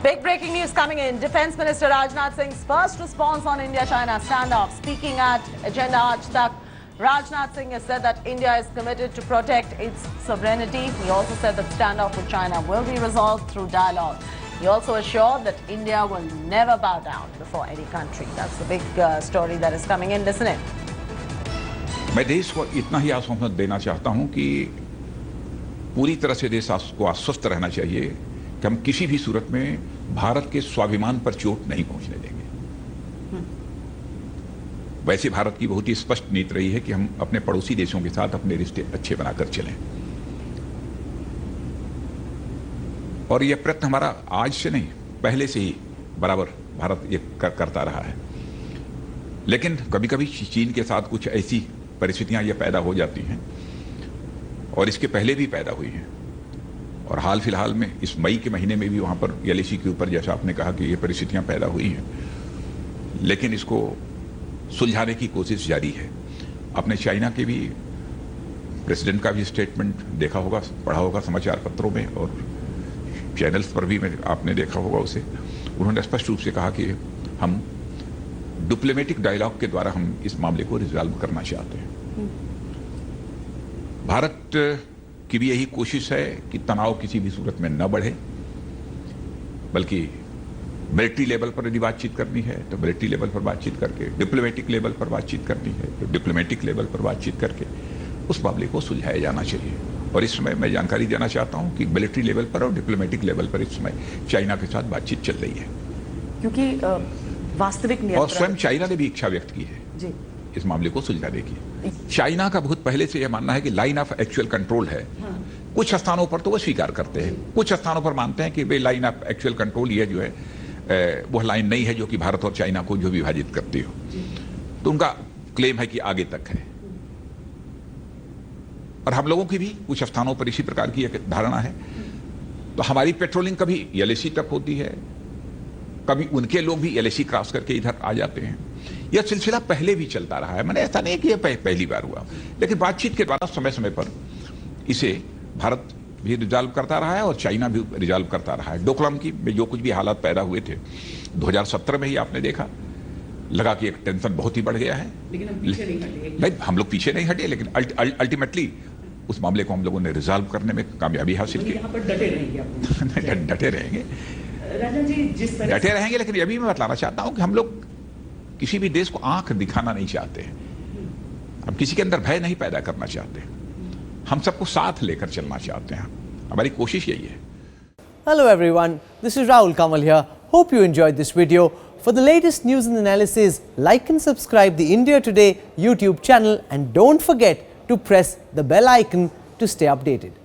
Big breaking news coming in. Defense Minister Rajnath Singh's first response on India-China standoff. Speaking at Agenda Aaj Tak, Rajnath Singh has said that India is committed to protect its sovereignty. He also said that standoff with China will be resolved through dialogue. He also assured that India will never bow down before any country. That's the big story that is coming in. Listen in. मैं देश को इतना ही आश्वासन देना चाहता हूं कि पूरी तरह से देश को आश्वस्त रहना चाहिए कि हम किसी भी सूरत में भारत के स्वाभिमान पर चोट नहीं पहुंचने देंगे। वैसे भारत की बहुत ही स्पष्ट नीति रही है कि हम अपने पड़ोसी देशों के साथ अपने रिश्ते अच्छे बनाकर चलें, और यह प्रयत्न हमारा आज से नहीं, पहले से ही बराबर भारत ये करता रहा है। लेकिन कभी कभी चीन के साथ कुछ ऐसी परिस्थितियां ये पैदा हो जाती हैं, और इसके पहले भी पैदा हुई हैं, और हाल फिलहाल में इस मई के महीने में भी वहां पर एलएसी के ऊपर, जैसा आपने कहा कि ये परिस्थितियां पैदा हुई हैं, लेकिन इसको सुलझाने की कोशिश जारी है। आपने चाइना के भी प्रेसिडेंट का भी स्टेटमेंट देखा होगा, पढ़ा होगा समाचार पत्रों में, और चैनल्स पर भी आपने देखा होगा उसे। उन्होंने स्पष्ट रूप से कहा कि हम डिप्लोमेटिक डायलॉग के द्वारा हम इस मामले को रिजॉल्व करना चाहते हैं। भारत की भी यही कोशिश है कि तनाव किसी भी सूरत में न बढ़े, बल्कि मिलिट्री लेवल पर यदि बातचीत करनी है तो मिलिट्री लेवल पर बातचीत करके, डिप्लोमेटिक लेवल पर बातचीत करनी है तो डिप्लोमेटिक लेवल पर बातचीत करके उस मामले को सुलझाया जाना चाहिए। और इस समय मैं जानकारी देना चाहता हूं कि मिलिट्री लेवल पर और डिप्लोमेटिक लेवल पर इस समय चाइना के साथ बातचीत चल रही है, क्योंकि वास्तविक और स्वयं चाइना ने भी इच्छा व्यक्त की है जी इस मामले को सुलझाने की। चाइना का बहुत पहले से यह मानना है कि लाइन ऑफ एक्चुअल कंट्रोल है। कुछ स्थानों पर तो वो स्वीकार करते हैं, कुछ स्थानों पर मानते हैं कि वे लाइन ऑफ एक्चुअल कंट्रोल ये जो है वो लाइन नहीं है जो कि भारत और चाइना को जो विभाजित करती हो। तो उनका क्लेम है कि आगे तक है, और हम लोगों की भी कुछ स्थानों पर इसी प्रकार की एक धारणा है। तो हमारी पेट्रोलिंग कभी एलएसी तक होती है, कभी उनके लोग भी एलएसी क्रॉस करके इधर आ जाते हैं। यह सिलसिला पहले भी चलता रहा है, मैंने ऐसा नहीं कि यह पहली बार हुआ, लेकिन बातचीत के द्वारा समय समय पर इसे भारत भी रिजॉल्व करता रहा है और चाइना भी रिजॉल्व करता रहा है। डोकलाम की में जो कुछ भी हालात पैदा हुए थे 2017 में ही आपने देखा, लगा कि एक टेंशन बहुत ही बढ़ गया है, लेकिन हम पीछे नहीं हटे। नहीं, हम लोग पीछे नहीं हटे, लेकिन अल्टीमेटली उस मामले को हम लोगों ने रिजॉल्व करने में कामयाबी हासिल की। यहाँ पर डटे रहेंगे डटे रहेंगे राजा जी, जिस तरह डटे रहेंगे। लेकिन यह भी मैं बतलाना चाहता हूं कि हम लोग किसी भी देश को आंख दिखाना नहीं चाहते हैं, हम किसी के अंदर भय नहीं पैदा करना चाहते, हम सबको साथ लेकर चलना चाहते हैं, हमारी कोशिश यही है। Hello everyone, this is Rahul Kamal here. Hope you enjoyed this video. For the latest news and analysis, like and subscribe the India Today YouTube channel, and don't forget to press the bell icon to stay updated.